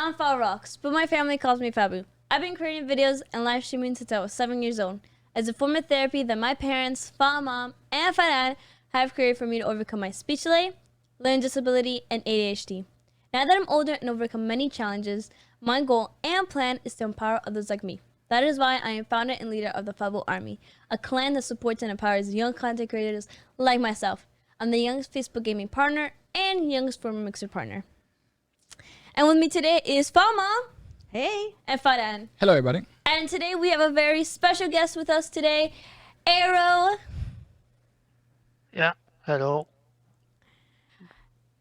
I'm FabuRocks, but my family calls me Fabu. I've been creating videos and live streaming since I was 7 years old as a form of therapy that my parents, FabuMom and FabuDad have created for me to overcome my speech delay, learning disability, and ADHD. Now that I'm older and overcome many challenges, my goal and plan is to empower others like me. That is why I am founder and leader of the Fabu Army, a clan that supports and empowers young content creators like myself. I'm the youngest Facebook gaming partner and youngest former Mixer partner. And with me today is FabuMom. Hey. And FabuDad. Hello, everybody. And today we have a very special guest with us today, Arrow. Yeah, hello.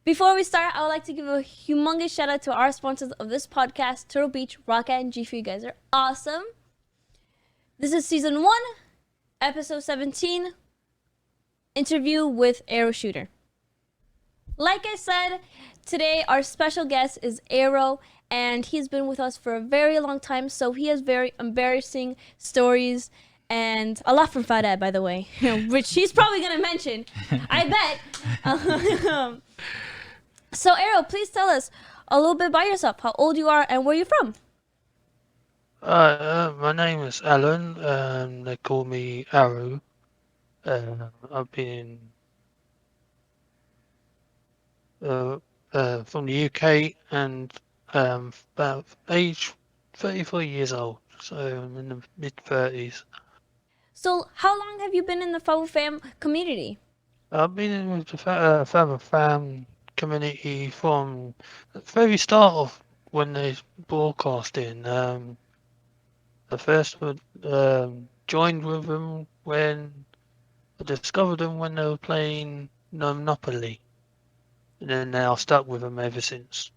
Before we start, I would like to give a humongous shout out to our sponsors of this podcast, Turtle Beach, Rocket, and G4. You guys are awesome. This is season 1, episode 17, interview with Arrow Shooter. Like I said, today our special guest is Arrow, and he's been with us for a very long time, so he has very embarrassing stories and a lot from FabuDad, by the way, which he's probably going to mention, I bet. So, Arrow, please tell us a little bit about yourself, how old you are, and where you're from. My name is Alan. They call me Arrow. I've been from the UK and about age 34 years old. So I'm in the mid-30s. So, how long have you been in the FabuFam community? I've been in with the FabuFam community from the very start of when they broadcasting. I first joined with them when I discovered them when they were playing Monopoly, and then now stuck with them ever since.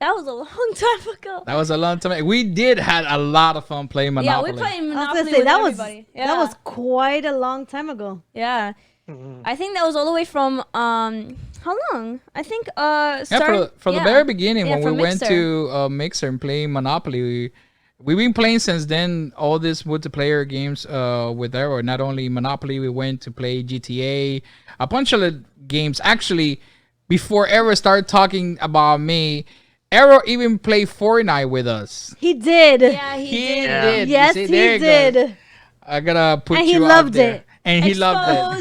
That was a long time ago. That was a long time. We did had a lot of fun playing Monopoly. Yeah, we played Monopoly I was gonna say, with that everybody. that was quite a long time ago. Yeah. Mhm. I think that was all the way from, how long? I think, Yeah, start, from the very beginning Yeah, when we from went Mixer. to Mixer and playing Monopoly. We've been playing since then all these multiplayer games with Arrow. Not only Monopoly, we went to play GTA, a bunch of games. Actually, before Arrow started talking about me, Arrow even played Fortnite with us. He did. Yeah, he did. did. You Yes, see, he there it did. goes. I gotta put And you he out loved there. it. And he loved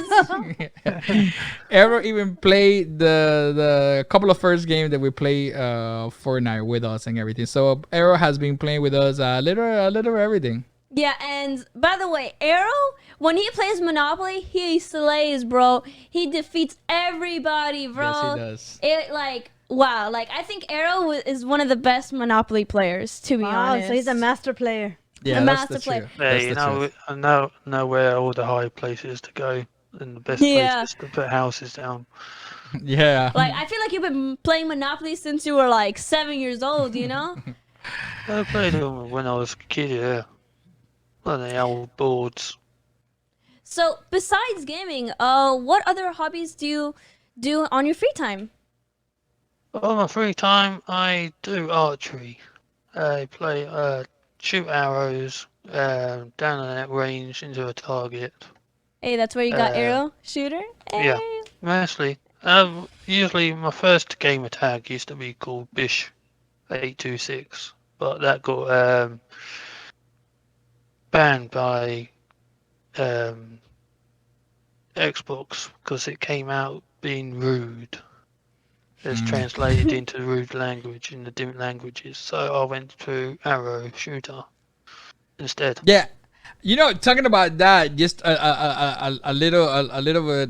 it. Arrow even played the couple of first games that we play Fortnite with us and everything. So Arrow has been playing with us a little everything. Yeah, and by the way, Arrow, when he plays Monopoly, he slays, bro. He defeats everybody, bro. Yes, he does. It, like, wow. Like, I think Arrow is one of the best Monopoly players, to be Wow, honest. so he's a master player. Yeah, A that's master the player. truth. Yeah, That's you the know, truth. I know where all the high places to go and the best Yeah. places to put houses down. Yeah. Like, I feel like you've been playing Monopoly since you were, like, 7 years old, you know? I played them when I was a kid, yeah. On the old boards. So, besides gaming, what other hobbies do you do on your free time? On my free time, I do archery. I play, shoot arrows down on that range into a target. Hey, that's where you got Uh, Arrow Shooter? Hey. yeah. Mostly. Usually my first gamer tag used to be called Bish 826, but that got banned by Xbox because it came out being rude. It's translated into rude language in the different languages, so I went to Arrow Shooter instead. Yeah, you know, talking about that, just a little bit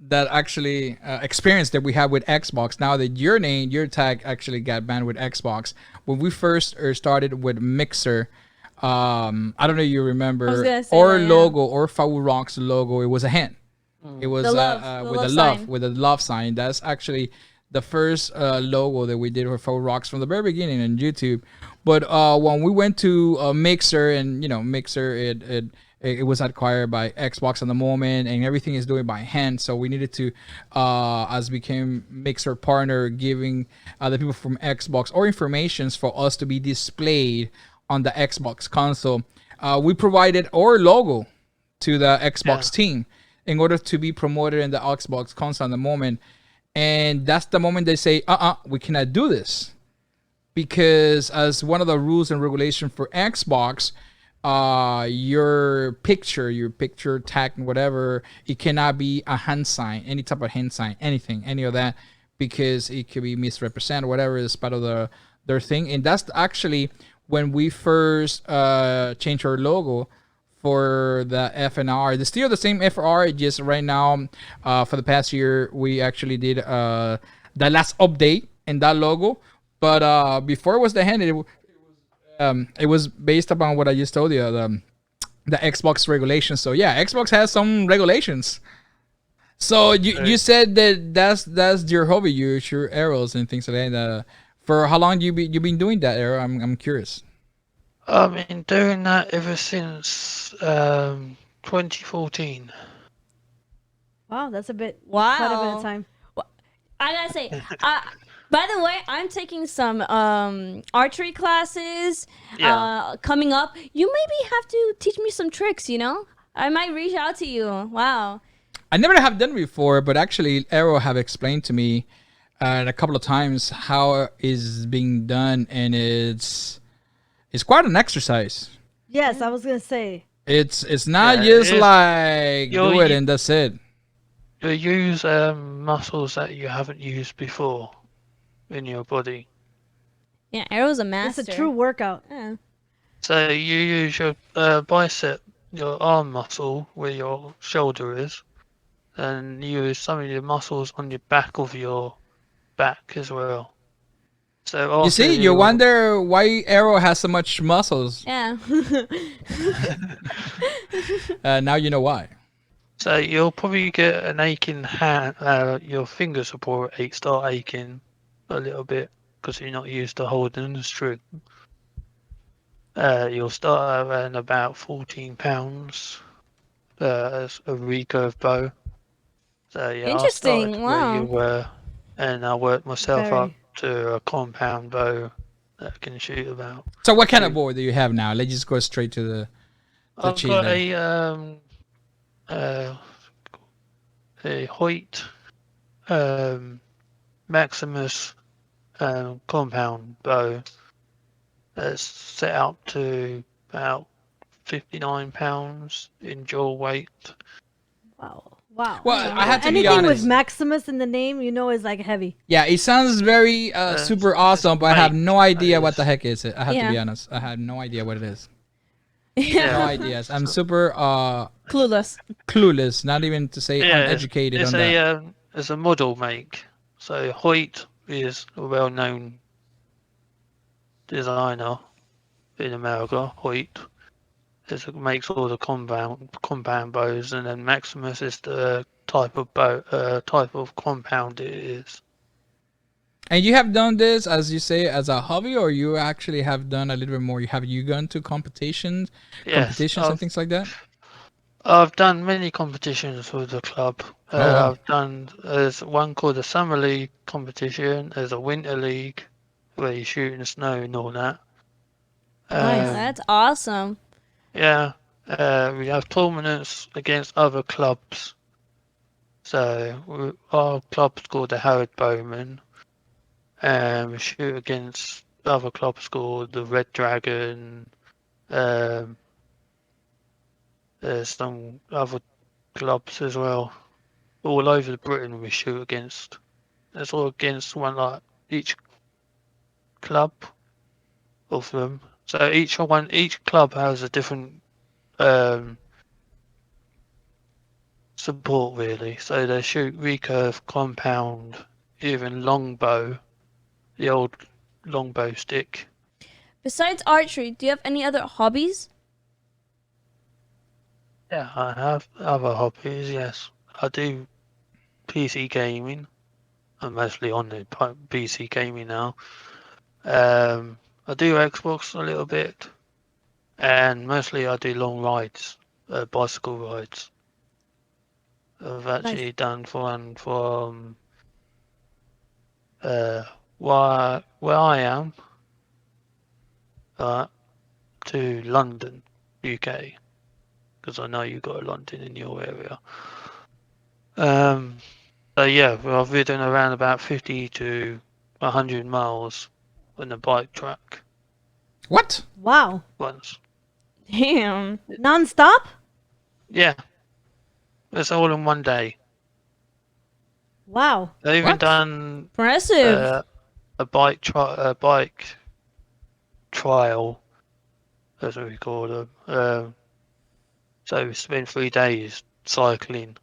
that actually experience that we had with Xbox. Now that your tag actually got banned with Xbox. When we first started with Mixer, I don't know if you I was remember gonna say our that, yeah. logo or FabuRocks logo. It was a hand. It was The love, with the the love love sign. with the love sign. That's actually the first logo that we did for FabuRocks from the very beginning on YouTube. But when we went to Mixer, and you know, Mixer, it was acquired by Xbox at the moment, and everything is doing by hand. So we needed to, as became Mixer partner, giving the people from Xbox or informations for us to be displayed on the Xbox console. We provided our logo to the Xbox team in order to be promoted in the Xbox console at the moment. And that's the moment they say, we cannot do this. because as one of the rules and regulation for Xbox, your picture tag, whatever, it cannot be a hand sign, any type of hand sign, anything, any of that, because it could be misrepresented, whatever is part of their thing. And that's actually when we first changed our logo for the FNR. It's still the same FR, just right now, for the past year, we actually did the last update in that logo. But before it was the hand, it was based upon what I just told you, the Xbox regulations. So yeah, Xbox has some regulations. So you said that's your hobby. You shoot arrows and things like that. For how long you been doing that, arrow? I'm curious. I've been doing that ever since 2014. Wow, that's quite a bit of time. I gotta say, by the way, I'm taking some archery classes coming up. You maybe have to teach me some tricks, you know? I might reach out to you. Wow. I never have done it before, but actually, Arrow have explained to me a couple of times how it is being done, and it's quite an exercise. Yes, I was gonna say. It's not just like do it and that's it. You use muscles that you haven't used before in your body. Yeah, Arrow's a master. It's a true workout. Yeah. So you use your bicep, your arm muscle where your shoulder is, and you use some of your muscles on your back of your back as well. So You see, you wonder why Arrow has so much muscles. Yeah. Now you know why. So you'll probably get an aching hand. Your fingers will probably start aching a little bit because you're not used to holding the string. You'll start around about 14 pounds as a recurve bow. So yeah, Interesting. I started Wow. where you were, and I worked myself Very. up to a compound bow that I can shoot about. So what kind of bow do you have now? Let's just go straight to the I've cheat got there. a Hoyt Maximus compound bow that's set up to about 59 pounds in jaw weight. Wow. Wow. Well, I have to be Anything honest. with Maximus in the name, you know, is like heavy. Yeah, it sounds very super awesome, but I have no idea what the heck is it. I have to be Yeah. honest. I have no idea what it is. Yeah. No ideas. I'm super Clueless. clueless, not even to say uneducated it's on that. it's a model make. So Hoyt is a well-known designer in America. Hoyt makes all the compound bows, and then Maximus is the type of compound it is. And you have done this, as you say, as a hobby, or you actually have done a little bit more? Have you gone to competitions and things like that? I've done many competitions with the club. Wow. There's one called the Summer League competition. There's a Winter League where you shoot in the snow and all that. Nice. That's awesome. Yeah, we have tournaments against other clubs. So our club's called the Howard Bowman, and we shoot against other clubs called the Red Dragon. There's some other clubs as well, all over Britain. We shoot against. It's all against each club of them. So each club has a different support really. So they shoot recurve, compound, even longbow, the old longbow stick. Besides archery, do you have any other hobbies? Yeah, I have other hobbies. Yes, I do PC gaming. I'm mostly on the PC gaming now. I do Xbox a little bit, and mostly I do long rides, bicycle rides. I've actually done one from where I am to London, UK, because I know you got a London in your area. So yeah, I've ridden around about 50 to 100 miles on the bike track What? Wow. once. Damn. Non-stop? Yeah, it's all in one day. Wow. They even What? done Impressive. a bike trial, that's what we call them. So we spent 3 days cycling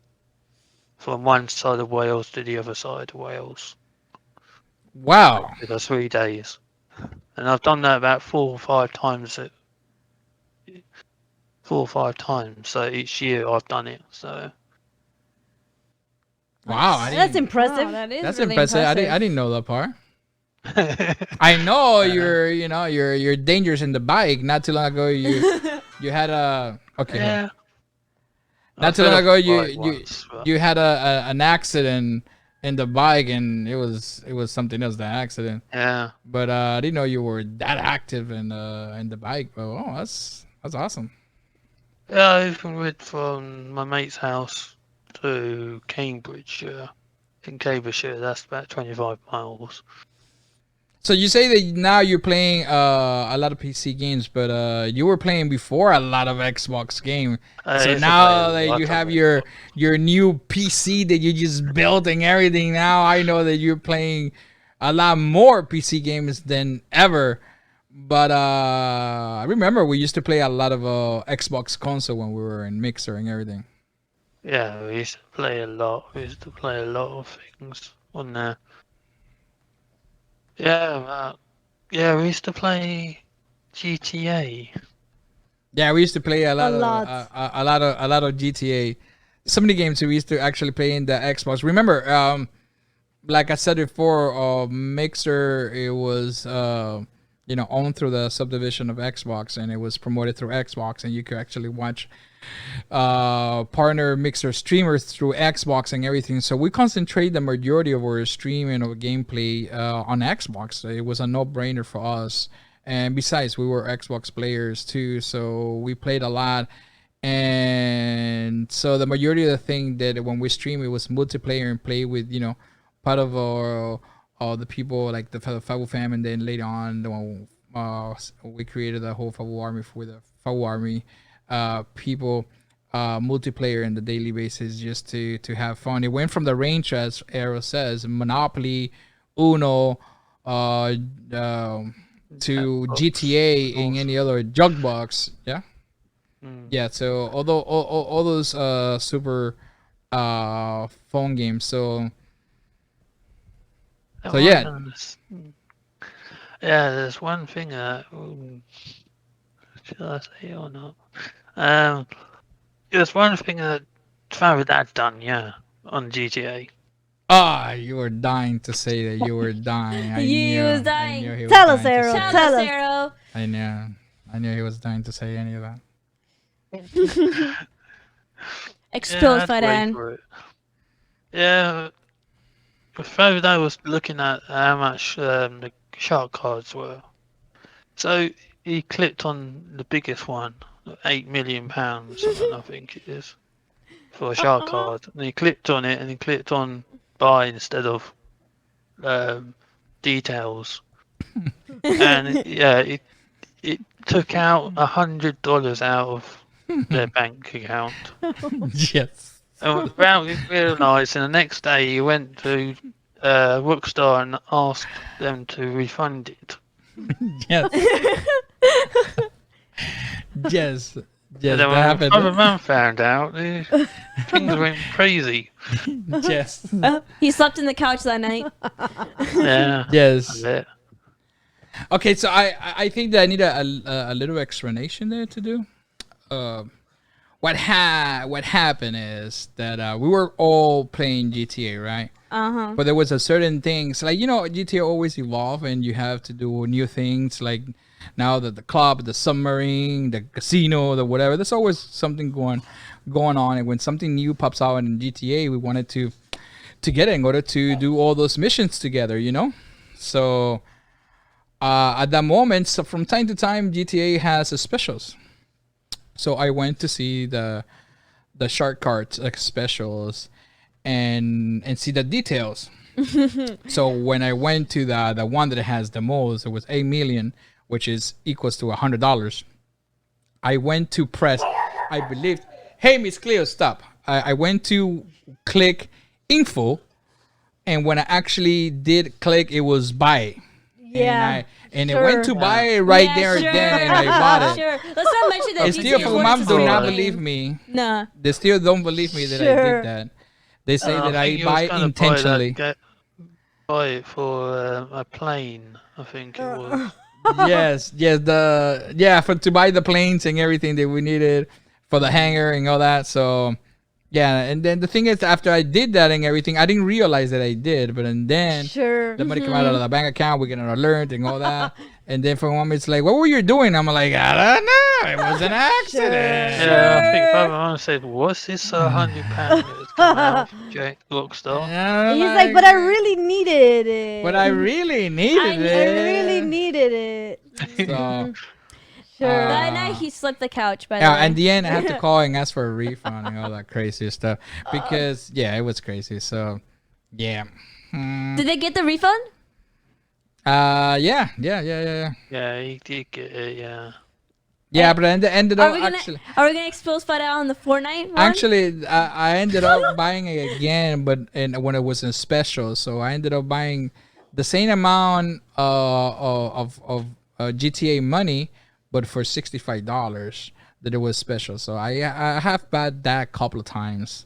from one side of Wales to the other side of Wales. Wow. It was 3 days, and I've done that about 4 or 5 times. 4 or 5 times. So each year I've done it. So Wow. That's impressive. Wow, that is That's really impressive. impressive. I didn't know that part. I know you're dangerous in the bike. Not too long ago, you had a okay. yeah. Not I too fell long off ago, the you bike you once, but- you had an accident in the bike, and it was something else. The accident, yeah. but I didn't know you were that active in the bike. But oh, that's awesome. Yeah, I even went from my mate's house to Cambridge, in Cambridgeshire. That's about 25 miles. So you say that now you're playing a lot of PC games, but you were playing before a lot of Xbox game. I So used to now play a that lot you of have Xbox. your new PC that you just built and everything, now I know that you're playing a lot more PC games than ever. But I remember we used to play a lot of Xbox console when we were in Mixer and everything. Yeah, we used to play a lot. We used to play a lot of things on there. Yeah, we used to play GTA. Yeah, we used to play a lot lot. of a lot of GTA. So many games we used to actually play in the Xbox. Remember, like I said before, Mixer it was owned through the subdivision of Xbox, and it was promoted through Xbox, and you could actually watch partner Mixer streamers through Xbox and everything. So we concentrate the majority of our streaming or gameplay on Xbox. So it was a no-brainer for us. And besides, we were Xbox players too, so we played a lot. And so the majority of the thing that when we stream, it was multiplayer and play with part of our all the people like the FabuFam, and then later on when we created the whole Fabu army for the Fabu army people multiplayer in the daily basis just to have fun. It went from the range, as Arrow says, Monopoly, Uno, to GTA in any other jug box. Yeah. Yeah, so although all those super phone games. So yeah. Yeah, there's one thing should I say it or not? There's one thing that FabuDad done, yeah, on GTA. You were dying to say that you were dying. He was dying. I knew he was Tell us, dying to Arrow, say Tell that. tell us, us. Arrow. I knew he was dying to say any of that. Exposed by I'd wait then. for it. Yeah, but FabuDad was looking at how much the shark cards were. So he clicked on the biggest one, £8 million, I think it is, for a shark card. And he clicked on it, and he clicked on buy instead of details. And yeah, it took out $100 out of their bank account. Yes. And without realising, the next day he went to Rockstar and asked them to refund it. Yes. Yes. And Yes, then that when happened. FabuMom found out, things went crazy. Yes. He slept in the couch that night. Yeah. Yes. Yeah. Okay, so I think that I need a little explanation there to do. What happened is that we were all playing GTA, right? But there was a certain things like GTA always evolve, and you have to do new things like now the club, the submarine, the casino, the whatever. There's always something going on, and when something new pops out in GTA, we wanted to get it in order to do all those missions together, So at that moment, so from time to time, GTA has specials. So I went to see the shark cards like specials and see the details. So when I went to the one that has the most, it was 8 million, which is equals to $100. I went to press, I believed, hey, Miss Cleo, stop. I went to click info, and when I actually did click, it was buy. Yeah. And it went to buy it right Yeah, there sure. and then, and I bought it. Sure. Let's not mention that. And still, GTA for was mom do the not same believe game. me. Nah. They still don't believe me that I Sure. did that. They say that I I think you was buy gonna intentionally. Buy it for a plane, I think it was. Yes, to buy the planes and everything that we needed for the hangar and all that. So yeah, and then the thing is, after I did that and everything, I didn't realize that I did, but and then Sure. the money come out of the bank account, we get an alert and all that. And then for mom, it's like, what were you doing? I'm like, I don't know. It was an accident. Yeah, I think Mum said, "What's this £100 that's come out of Jack Rockstar?" And He's I'm like, but I really needed it. but I really needed I it. really needed it. So Sure. That night he slept the couch. By the yeah, way. in the end, I had to call and ask for a refund and all that crazy stuff because yeah, it was crazy. So yeah. Did they get the refund? Yeah. Yeah, he did get it. Yeah. Yeah, but I ended Are up we gonna actually. Are we gonna expose Fada on the Fortnite one? Actually, I ended up buying it again, but when it was in special, so I ended up buying the same amount of GTA money, but for $65 that it was special. So I have bought that a couple of times,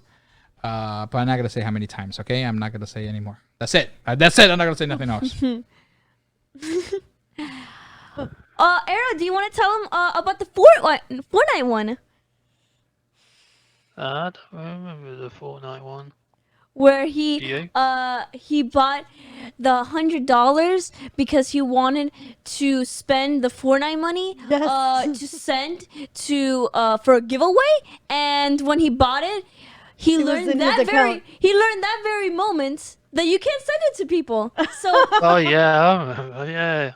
but I'm not gonna say how many times. Okay, I'm not gonna say anymore. That's it. That's it. I'm not gonna say nothing else. Arrow, do you want to tell him about the Fortnite one? I don't remember the Fortnite one. Where Do you? he bought the $100 because he wanted to spend the Fortnite money Yes. to send to for a giveaway, and when he bought it, he was learned in his that account. he learned that very moment that you can't send it to people. So Oh yeah, I remember. Yeah.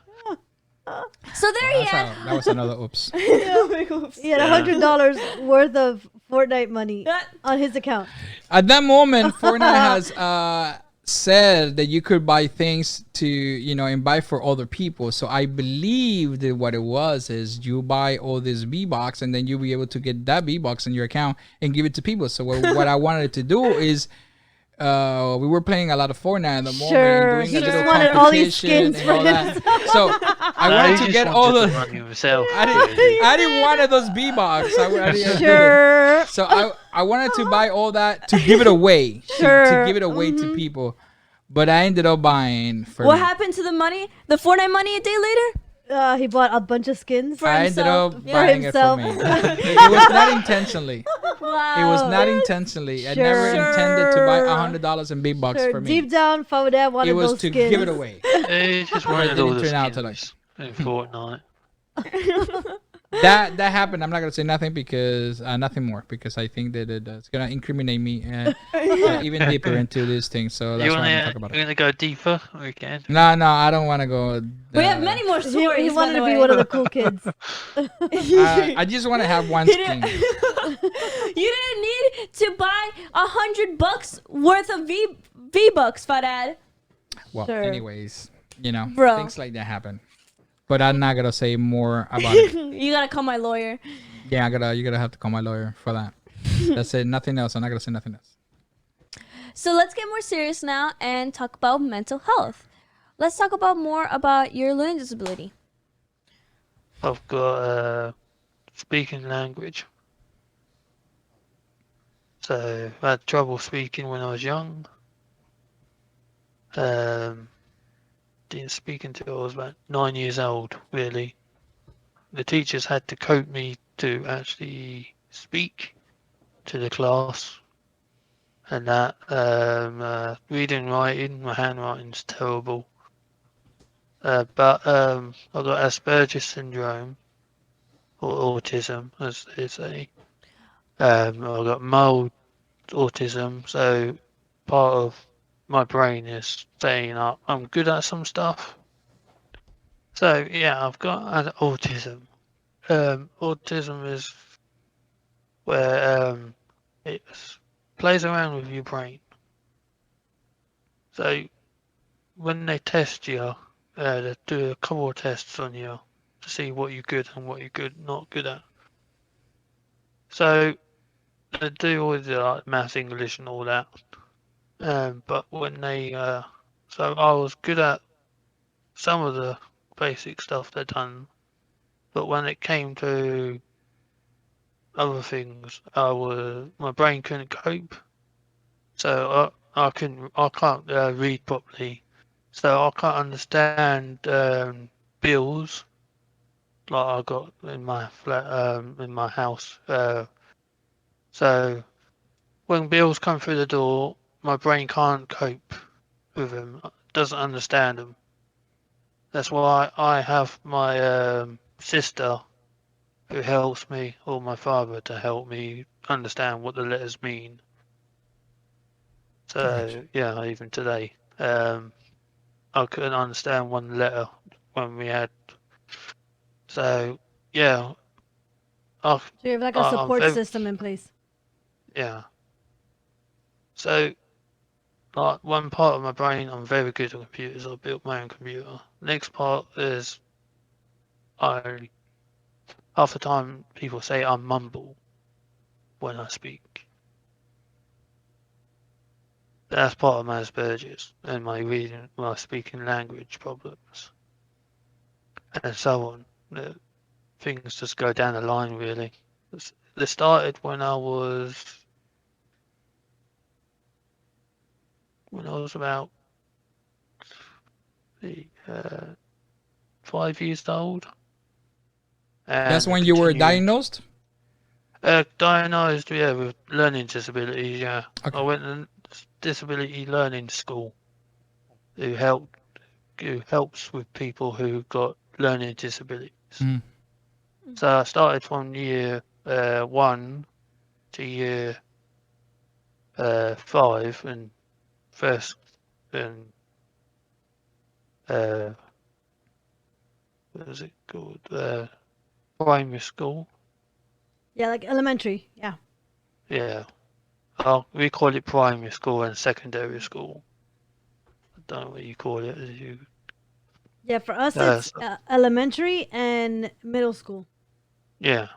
so there he had. That was another oops. He had $100 worth of Fortnite money on his account. At that moment, Fortnite has said that you could buy things to and buy for other people. So I believe that what it was is you buy all this V-Box and then you'll be able to get that V-Box in your account and give it to people. So what I wanted to do is we were playing a lot of Fortnite at the moment, Sure, doing he a just little wanted all these competition skins and for all that. So I No, wanted he to just get all wanted the. the money himself. I didn't want those V-Box. I didn't- Sure. So I wanted to buy all that to give it away, to Sure. give it away to people, but I ended up buying for What me. happened to the money? The Fortnite money a day later? He bought a bunch of skins. For I ended himself. up Yeah. buying himself. it for me. It was not intentionally. Wow. It was not intentionally. I never Sure. intended to buy $100 in big bucks Sure. for me. Deep down, FabuDad wanted It was those to skins. give it away. He just But it wanted all didn't the turn out to like- skins in Fortnite. That happened. I'm not gonna say nothing because nothing more because I think that it's gonna incriminate me even deeper into this thing. So that's You why I'm gonna wanna talk about you it. gonna go deeper? We can. No, I don't want to go. We have many more He, stories. he by wanted the to be way. one of the cool kids. I just want to have one He skin. didn't- You didn't need to buy $100 worth of V-Bucks, Fadad. Well, Sure. anyways, Bro. things like that happen. But I'm not gonna say more about it. You gotta call my lawyer. Yeah, you gotta have to call my lawyer for that. That's it. Nothing else. I'm not gonna say nothing else. So let's get more serious now and talk about mental health. Let's talk about more about your learning disability. I've got speaking language. So I had trouble speaking when I was young. Didn't speak until I was about 9 years old, really. The teachers had to coach me to actually speak to the class. And that, reading and writing, my handwriting's terrible. But I've got Asperger's syndrome, or autism, as they say. I've got mild autism, so part of my brain is saying I'm good at some stuff. So yeah, I've got autism. Autism is where it plays around with your brain. So when they test you, they do a couple of tests on you to see what you're good and what you're not good at. So they do all the like, maths, English, and all that. But when they, so I was good at some of the basic stuff they'd done, but when it came to other things, my brain couldn't cope. So I can't read properly. So I can't understand bills like I got in my flat, in my house. So when bills come through the door, my brain can't cope with them. Doesn't understand them. That's why I have my sister who helps me, or my father to help me understand what the letters mean. So Gotcha. yeah, even today, I couldn't understand one letter when we had. So yeah, I, So you have like a I'm support very, system in place. yeah. So like one part of my brain, I'm very good at computers. I built my own computer. Next part is I half the time people say I mumble when I speak. That's part of my Asperger's and my reading, my speaking language problems, and so on. Things just go down the line, really. They started when I was about 5 years old, That's and they when you were continued. diagnosed. Diagnosed, yeah, with learning disabilities. Yeah, Okay. I went to disability learning school, who helps with people who got learning disabilities. Mm. So I started from year 1 to year 5, and first and what was it called? Primary school. Yeah, like elementary. Yeah. Yeah. We call it primary school and secondary school. I don't know what you call it. Yeah, for us Uh, it's so- elementary and middle school. yeah.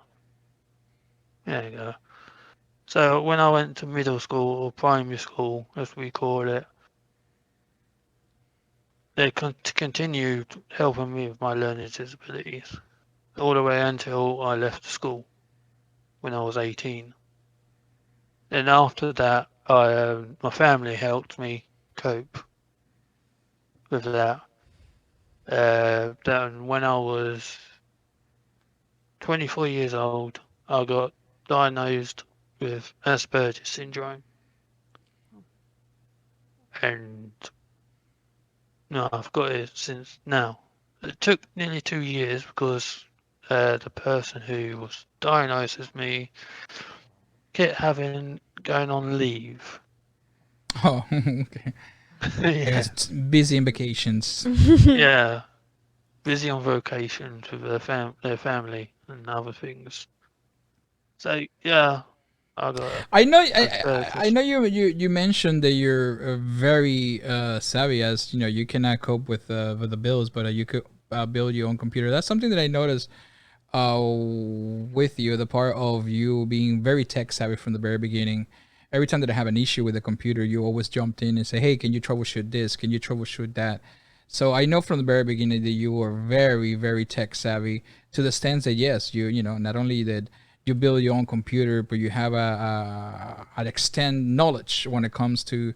There you go. So when I went to middle school or primary school, as we call it, they continued helping me with my learning disabilities all the way until I left school when I was 18. Then after that, my family helped me cope with that. Then when I was 24 years old, I got diagnosed with Asperger's syndrome, and no, I've got it since now. It took nearly 2 years because the person who was diagnosed as me kept going on leave. Oh, okay. I Yeah, guess it's busy in vacations. yeah, busy on vacations with their family and other things. So yeah, I got I know. I Asperger's. know you mentioned that you're very savvy, as you know you cannot cope with the bills, but you could build your own computer. That's something that I noticed with you. The part of you being very tech savvy from the very beginning. Every time that I have an issue with a computer, you always jumped in and say, "Hey, can you troubleshoot this? Can you troubleshoot that?" So I know from the very beginning that you were very, very tech savvy to the stance that yes, you know not only that you build your own computer, but you have an extend knowledge when it comes to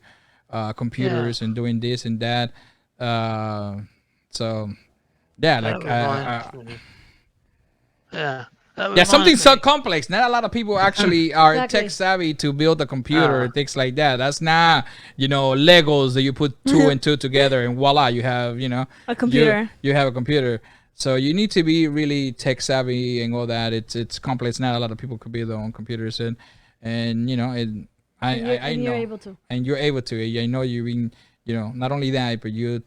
Yeah, computers and doing this and that. Uh, so yeah, that like reminds me. Yeah, that yeah, something reminds so me. complex. Not a lot of people actually are tech Exactly. savvy to build a computer Uh, and things like that. That's not, Legos that you put two and two together and voila, you have, A you computer. you have a computer. So you need to be really tech savvy and all that. It's complex. Not a lot of people could build their own computers and I And you're know, able to. and you're able to. I know you being, not only that, but you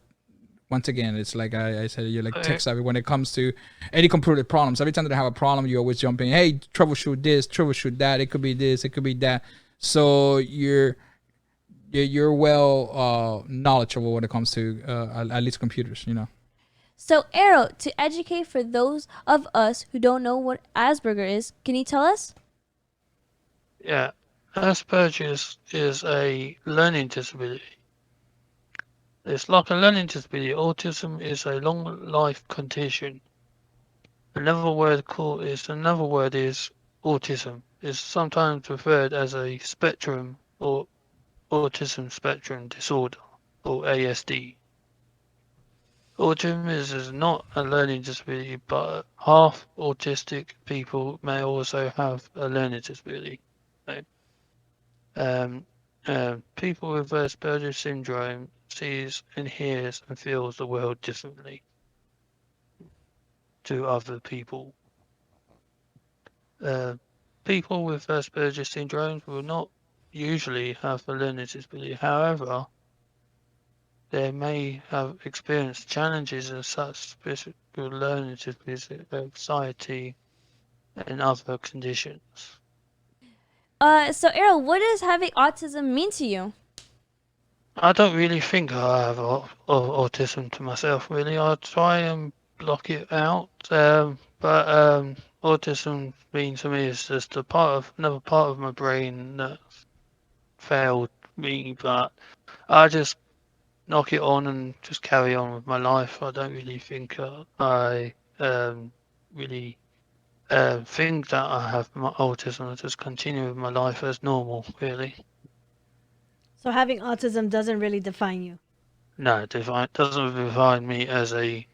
once again, it's like I said, you're like uh, tech savvy when it comes to any computer problems. Every time that I have a problem, you always jump in. Hey, troubleshoot this, troubleshoot that. It could be this, it could be that. So you're well knowledgeable when it comes to at least computers. So, Arrow, to educate for those of us who don't know what Asperger is, can you tell us? Yeah, Asperger's is a learning disability. It's like a learning disability. Autism is a long life condition. Another word is autism. Is sometimes referred as a spectrum or autism spectrum disorder or ASD. Autism is not a learning disability, but half autistic people may also have a learning disability. So, Um, people with Asperger's syndrome sees and hears and feels the world differently to other people. Uh, People with Asperger's syndrome will not usually have a learning disability. However, they may have experienced challenges in such specific learning disabilities, anxiety, and other conditions. So, Arrow, what does having autism mean to you? I don't really think I have autism to myself, really. I try and block it out. But autism means to me is just another part of my brain that failed me. But I just knock it on and just carry on with my life. I don't really think I really think that I have my autism. I just continue with my life as normal, really. So having autism doesn't really define you. No, doesn't define me as a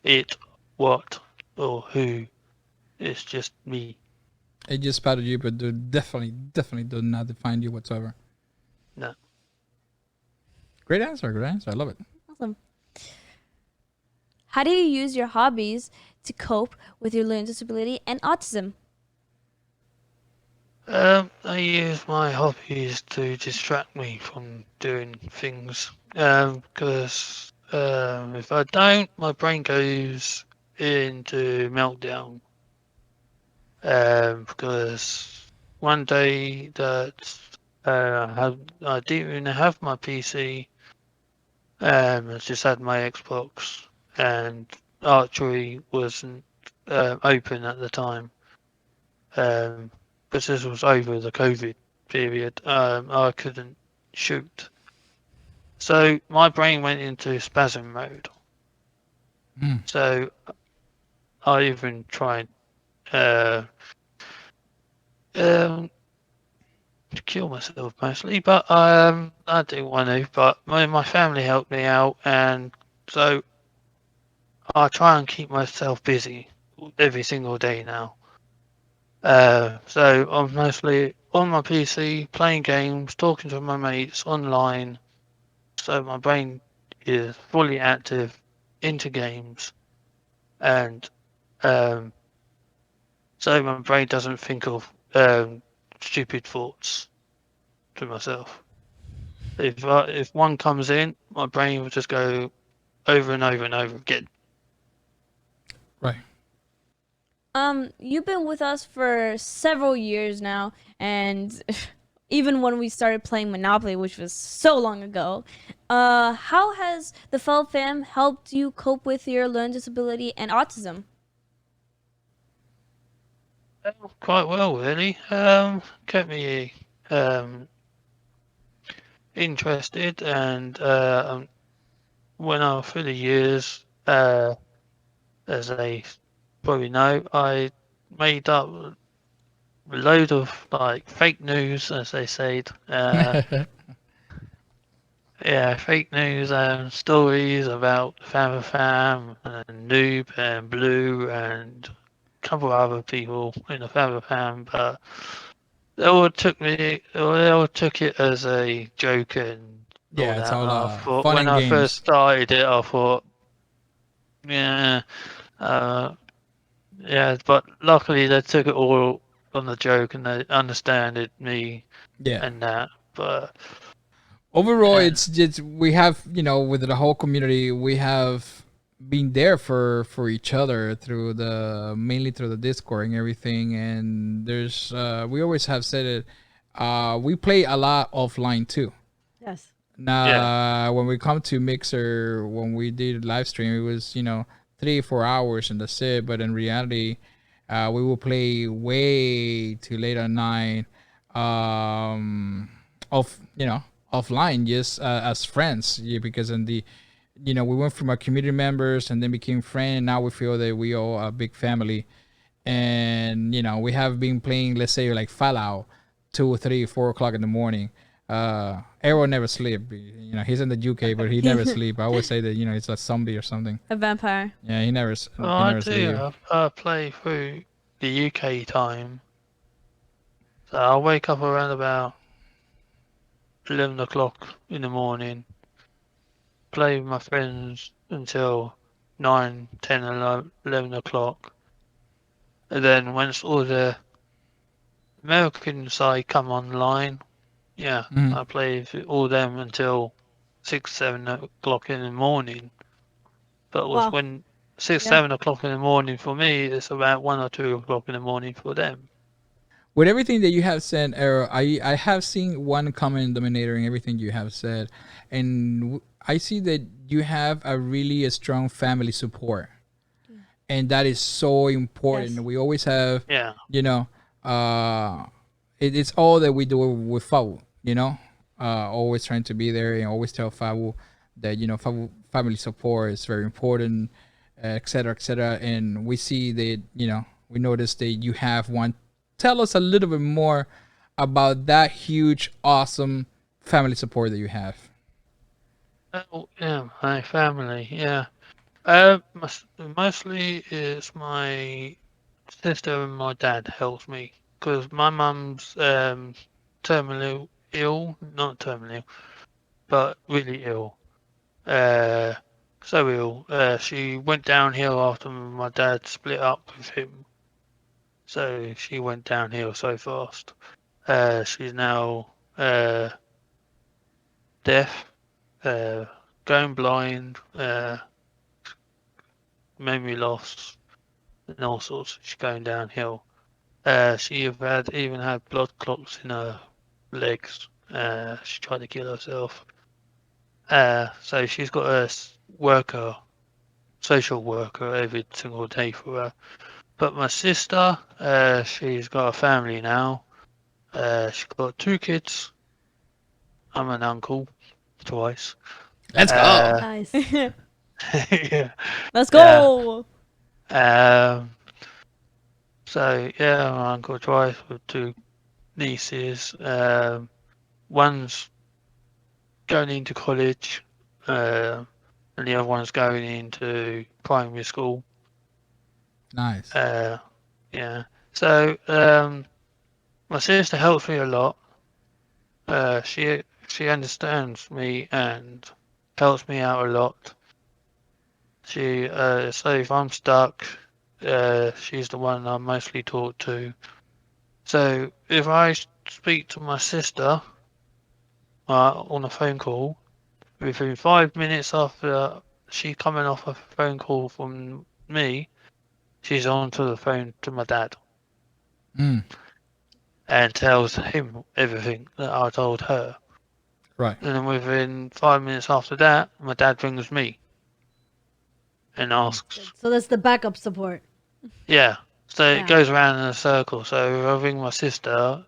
it, what, or who. It's just me. It just spotted you, but definitely does not define you whatsoever. No. Great answer. Great answer. I love it. Awesome. How do you use your hobbies to cope with your learning disability and autism? I use my hobbies to distract me from doing things. Because if I don't, my brain goes into meltdown. Because one day that I didn't even have my PC. I just had my Xbox, and archery wasn't open at the time. Because this was over the COVID period. I couldn't shoot, so my brain went into spasm mode. Mm. So I even tried uh, um, to kill myself mostly, but I didn't want to. But my family helped me out, and so I try and keep myself busy every single day now. So I'm mostly on my PC, playing games, talking to my mates online. So my brain is fully active into games, and um, so my brain doesn't think of stupid thoughts to myself. If one comes in, my brain will just go over and over and over again. Right. You've been with us for several years now, and even when we started playing Monopoly, which was so long ago, how has the FabuFam helped you cope with your learning disability and autism? Quite well, really. Kept me um, interested, and when I through the years, as they probably know, I made up a load of like fake news, as they said. Yeah, fake news and stories about FabuFam and Noob and Blue and a couple of other people in the FabuFam, but they all took it as a joke and all Yeah, it's that. all I thought fun when and I first games. started it, I thought, yeah, uh, yeah, but luckily they took it all on the joke and they understood me Yeah. and that. But Overall, and it's just we have with the whole community, we have been there for each other through the mainly through the Discord and everything. And there's we always have said it. We play a lot offline too. Yes. Now, when we come to Mixer, when we did live stream, it was 3 4 hours and that's it. But in reality, we will play way too late at night, off offline, just as friends. Yeah, because in the we went from our community members and then became friends. And now we feel that we are a big family, and we have been playing, let's say, like Fallout 2 3 4 o'clock in the morning. Arrow never sleep. He's in the UK, but he never sleep. I always say that he's a zombie or something. A vampire. Yeah, he never Oh, he I never sleep. do. I play through the UK time. So I'll wake up around about 11 o'clock in the morning, play with my friends until 9, 10, 11 o'clock. And then once all the American side come online, yeah, Mhm. I play with all them until 6, 7 o'clock in the morning. But Wow. when 6, Yeah. 7 o'clock in the morning for me, it's about 1 or 2 o'clock in the morning for them. With everything that you have said, Arrow, I have seen one common denominator in everything you have said, and I see that you have a strong family support, and that is so important. Yes. We always have, Yeah. you know, uh, it's all that we do with Fabu. Always trying to be there and always tell Fabu that Fabu family support is very important, et cetera, et cetera. And we see that we notice that you have one. Tell us a little bit more about that huge, awesome family support that you have. Oh, yeah, my family, yeah. Mostly it's my sister and my dad helps me because my mum's terminally ill, not terminally, but really ill. Uh, so ill. She went downhill after my dad split up with him. So she went downhill so fast. She's now deaf, uh, going blind, memory loss, and all sorts. She's going downhill. She even had blood clots in her legs. She tried to kill herself. So she's got a social worker every single day for her. But my sister, she's got a family now. She's got 2 kids. I'm an uncle twice. Let's go. Uh, Nice. yeah. Let's Yeah. go. Um, so yeah, my uncle twice with 2 nieces. One's going into college, and the other one's going into primary school. Nice. Yeah. So my sister helps me a lot. She understands me and helps me out a lot. So if I'm stuck, she's the one I mostly talk to. So if I speak to my sister on a phone call, within 5 minutes after she coming off a phone call from me, she's on to the phone to my dad Mm, and tells him everything that I told her. right. And then within 5 minutes after that, my dad rings me and asks, So that's the backup support. yeah. So it Yeah. goes around in a circle. So if I ring my sister,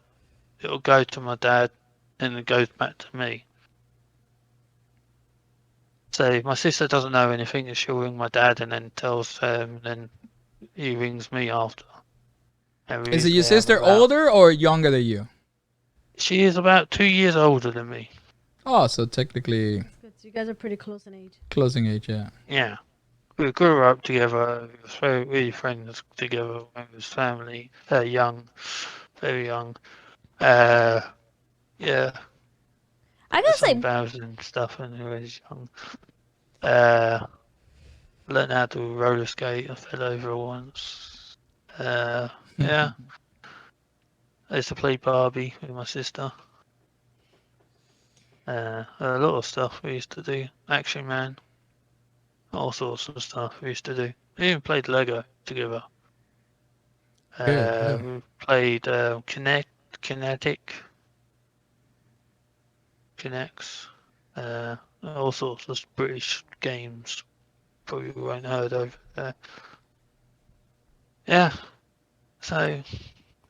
it'll go to my dad and it goes back to me. So if my sister doesn't know anything, she'll ring my dad and then tells him, and then he rings me after. And we Is it your usually have sister about. older or younger than you? She is about 2 years older than me. Oh, so technically Good. So you guys are pretty close in age. closing age, yeah. Yeah. We grew up together, so really friends together when we was family. Young, very young. Yeah, I gotta some say, vows and stuff when he was young. Uh, Learned how to roller skate. I fell over once. Yeah, I used to play Barbie with my sister. A lot of stuff we used to do. Action Man, all sorts of stuff we used to do. We even played Lego together. Good, good. We played Kinetic. Connects, all sorts of British games. Probably won't heard over there. Yeah. So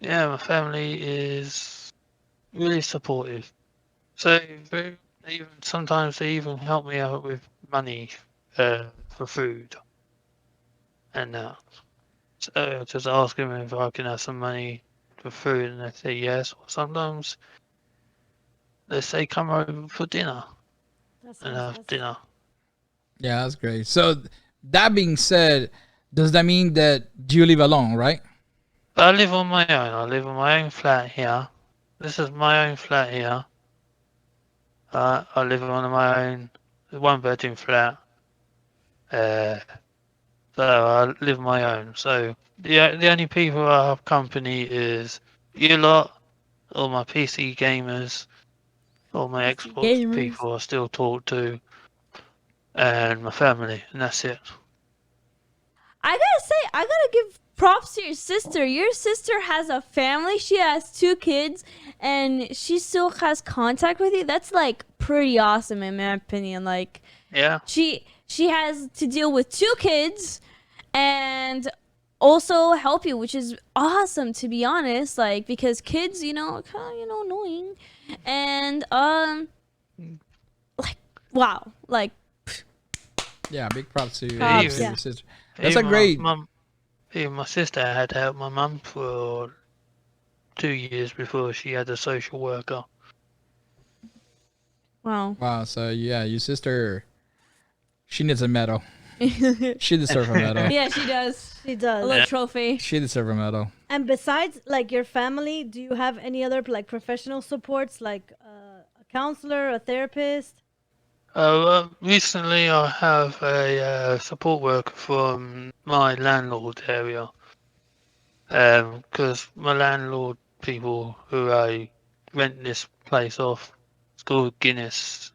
yeah, my family is really supportive. So even sometimes they even help me out with money for food and that. So just ask them if I can have some money for food, and they say yes. Or sometimes they say come over for dinner and have dinner. Yeah, that's great. So that being said, does that mean that you live alone, right? But I live on my own. I live on my own flat here. This is my own flat here. I live on my own 1 bedroom flat. Uh, so I live on my own. So the only people I have company is you lot, all my PC gamers, all my Xbox gamers. people I still talk to, and my family, and that's it. I gotta say, I gotta give props to your sister. Your sister has a family. She has 2 kids, and she still has contact with you. That's like pretty awesome, in my opinion. Like Yeah. she has to deal with 2 kids, and also help you, which is awesome, to be honest. Like, because kids, are kind of annoying, and like, wow, like, Yeah, big props to Props, your yeah. sister. That's a Even great. even my sister had to help my mum for 2 years before she had a social worker. wow. Wow. So yeah, your sister, she needs a medal. She deserves a medal. Yeah, she does. She A does. little trophy. She deserves a medal. And besides, like your family, do you have any other like professional supports, like a counselor, a therapist? Recently I have a support worker from my landlord area. Because my landlord people who I rent this place off, it's called Guinness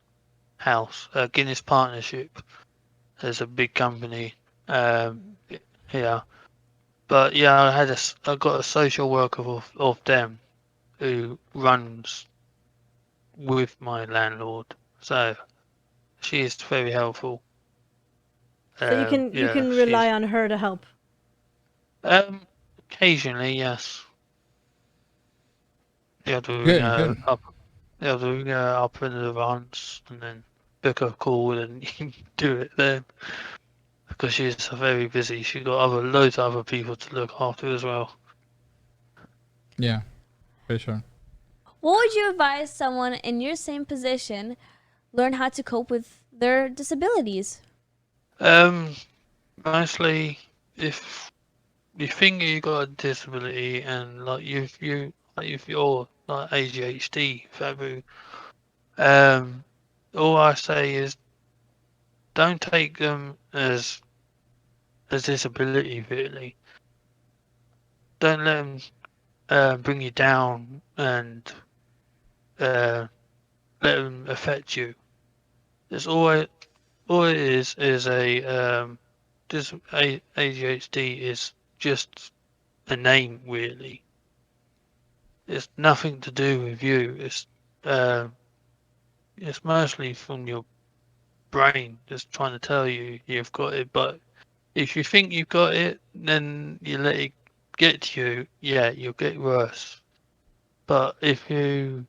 House, Guinness Partnership. There's a big company here. But yeah, I got a social worker of them who runs with my landlord. So she is very helpful. So you Yeah, can she's rely on her to help. um occasionally, yes. You have to Good, good. up in advance and then book a call and do it then because she's very busy. She's got loads of other people to look after as well. Yeah, for sure. What would you advise someone in your same position learn how to cope with their disabilities? Um, Mostly if you think you got a disability and like if you're like ADHD, Fabu, um, all I say is don't take them as a disability really. Don't let them bring you down and uh, let them affect you. It's all it is ADHD is just a name really. It's nothing to do with you. Uh, it's mostly from your brain just trying to tell you you've got it. But if you think you've got it, then you let it get to you. Yeah, you'll get worse. But if you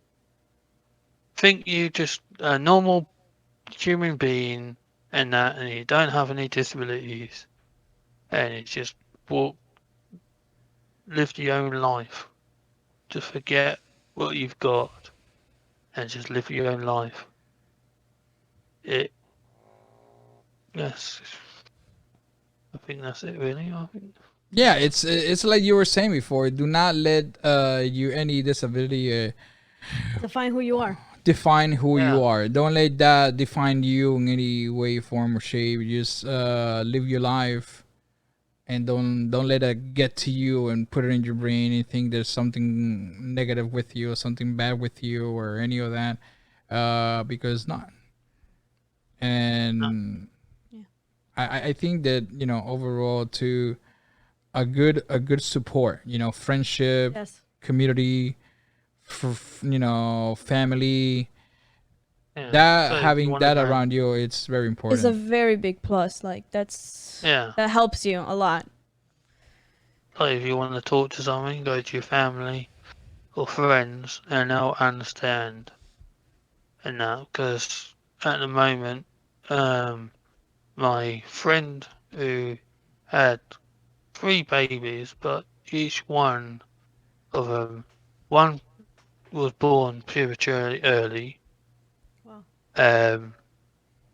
think you just a normal human being and you don't have any disabilities and it's just walk live your own life. Just forget what you've got and just live your own life. It yes. I think that's it really. I think Yeah, it's like you were saying before. Do not let you any disability Define who you are. define who you yeah. are. Don't let that define you in any way, form, or shape. Just live your life, and don't let it get to you and put it in your brain and think there's something negative with you or something bad with you or any of that. Because not. No. And Yeah. I think that overall to a good support, friendship, Yes. community, family, Yeah. That So if you having want to that go, around you, it's very Is a important. very big plus. Like yeah. that helps you a lot. Like if you want to talk to someone, go to your family or friends, and they'll understand. And that, because at the moment, my friend who had 3 babies, but each one of them, one was born prematurely early. Wow. Um,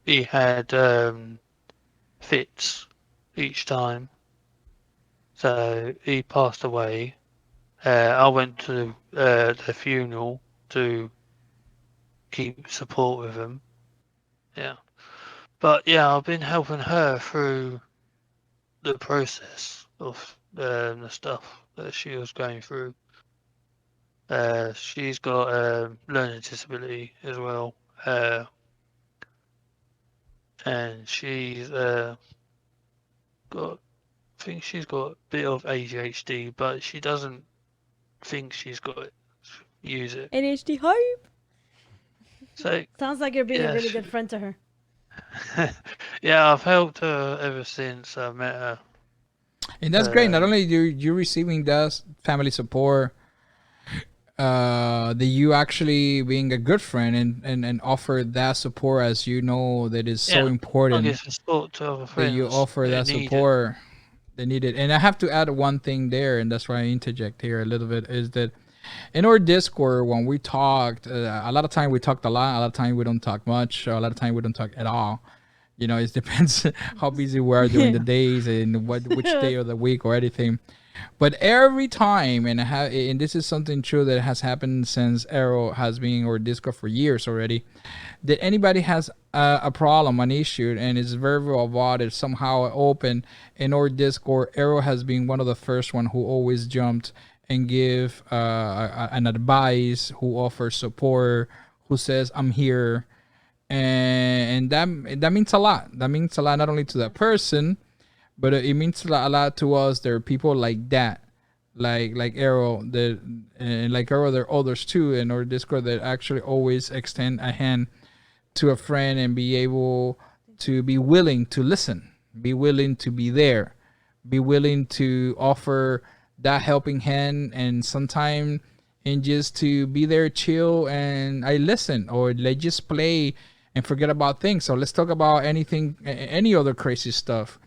he had fits each time, so he passed away. I went to the funeral to keep support with him. Yeah, but yeah, I've been helping her through the process of the stuff that she was going through. She's got learning disability as well, and she's got. I think she's got a bit of ADHD, but she doesn't think she's got it. Use it. ADHD hype. So Sounds like you're being a yeah, really good friend to her. yeah, I've helped her ever since I met her. And that's great. Not Um, only you receiving that family support, that you actually being a good friend and offer that support, as you know that is so yeah, I important, give support to other that you friends offer that that need it. support. They need it. And I have to add one thing there, and that's why I interject here a little bit, is that in our Discord, when we talked, a lot of time we talked a lot, a lot of time we don't talk much, a lot of time we don't talk at all. You know, it depends how busy we are during the days and which day of the week or anything. But every time, and this is something true that has happened since Arrow has been or Discord for years already, that anybody has a problem, an issue, and is verbal about it, somehow open in our Discord, Arrow has been one of the first one who always jumped and give an advice, who offers support, who says I'm here, and that means a lot. That means a lot not only to that person, but it means a lot to us. There are people like that, like Arrow, that and like Arrow, there are others too in our Discord that actually always extend a hand to a friend and be able to be willing to listen, be willing to be there, be willing to offer that helping hand, and sometime and just to be there, chill, and I listen, or let's just play and forget about things. So let's talk about anything, any other crazy stuff,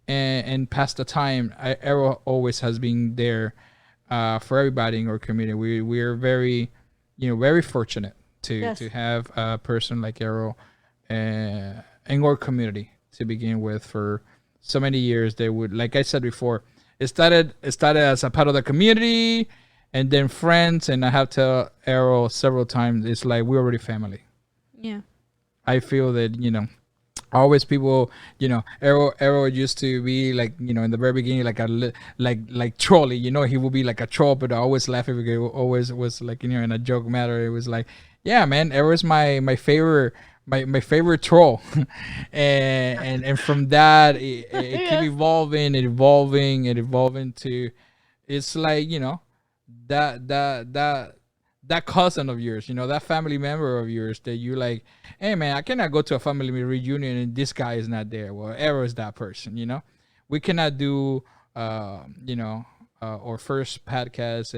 and pass the time. Arrow always has been there for everybody in our community. We're very, very fortunate Yes. to have a person like Arrow in our community to begin with for so many years. They would, like I said before, it started as a part of the community, and then friends. And I have to tell Arrow several times, it's like we're already family. Yeah. I feel that always people, Arrow used to be like, in the very beginning, like like trolley, he would be like a troll, but I always laugh because it always was like, in a joke matter. It was like, yeah, man, Arrow is my favorite, my favorite troll. And from that, it keep Yes. evolving and evolving and evolving to, it's like, that cousin of yours, that family member of yours, that you like, hey man, I cannot go to a family reunion and this guy is not there. Well, Arrow is that person, We cannot do, our first podcast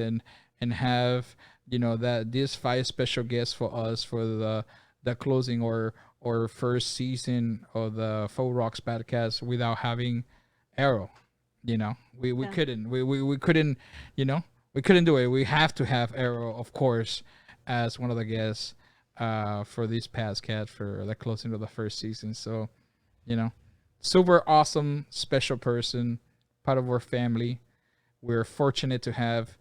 and have, that these 5 special guests for us for the closing or first season of the FabuRocks Podcast without having Arrow. We Yeah. couldn't. We couldn't, we couldn't do it. We have to have Arrow, of course, as one of the guests for this past cat for the closing of the first season. So, super awesome, special person, part of our family. We're fortunate to have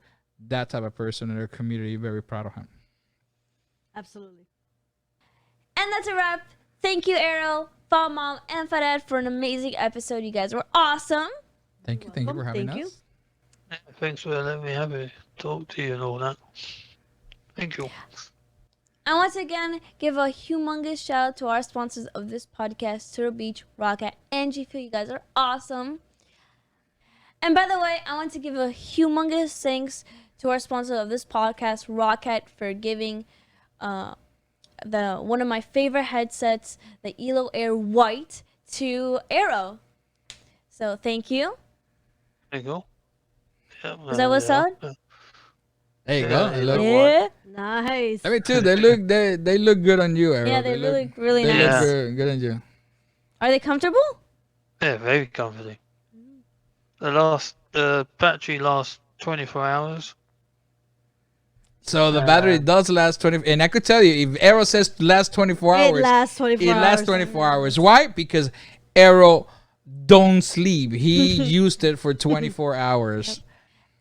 that type of person in our community. Very proud of him. Absolutely. And that's a wrap. Thank you, Arrow, FabuMom, and FabuDad for an amazing episode. You guys were awesome. Thank you. Thank you for having Thank you. us. Thanks for letting me have a talk to you and all that. Thank you. And once again, give a humongous shout out to our sponsors of this podcast, Turtle Beach, Rocket, and G Fuel. You guys are awesome. And by the way, I want to give a humongous thanks to our sponsor of this podcast, Rocket, for giving the one of my favorite headsets, the Elo Air White, to Arrow. So thank you. There you go. Is that what's up? There you Yeah, go. they Look. look Yeah. Nice. I mean, too. They look good on you, Arrow. Yeah, they look look really they nice. look good on you. Are they comfortable? Yeah, very comforting. The battery lasts 24 hours. So the battery does last 20, and I could tell you, if Arrow says last 24 hours, It lasts 24 it hours. lasts 24 hours. Why? Because Arrow don't sleep. He used it for 24 hours.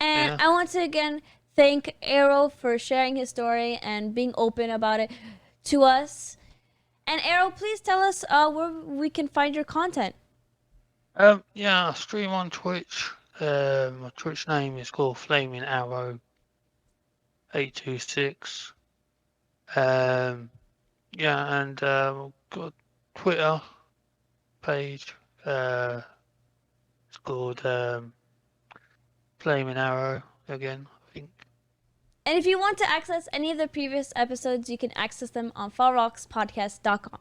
And Yeah. I want to again thank Arrow for sharing his story and being open about it to us. And Arrow, please tell us where we can find your content. Yeah, I stream on Twitch. My Twitch name is called Flaming Arrow 826. Yeah, and I've got a Twitter page. It's called Flaming Arrow again, I think. And if you want to access any of the previous episodes, you can access them on FabuRocksPodcast.com.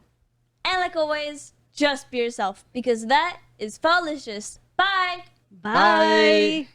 And like always, just be yourself, because that is Falicious. Bye! Bye.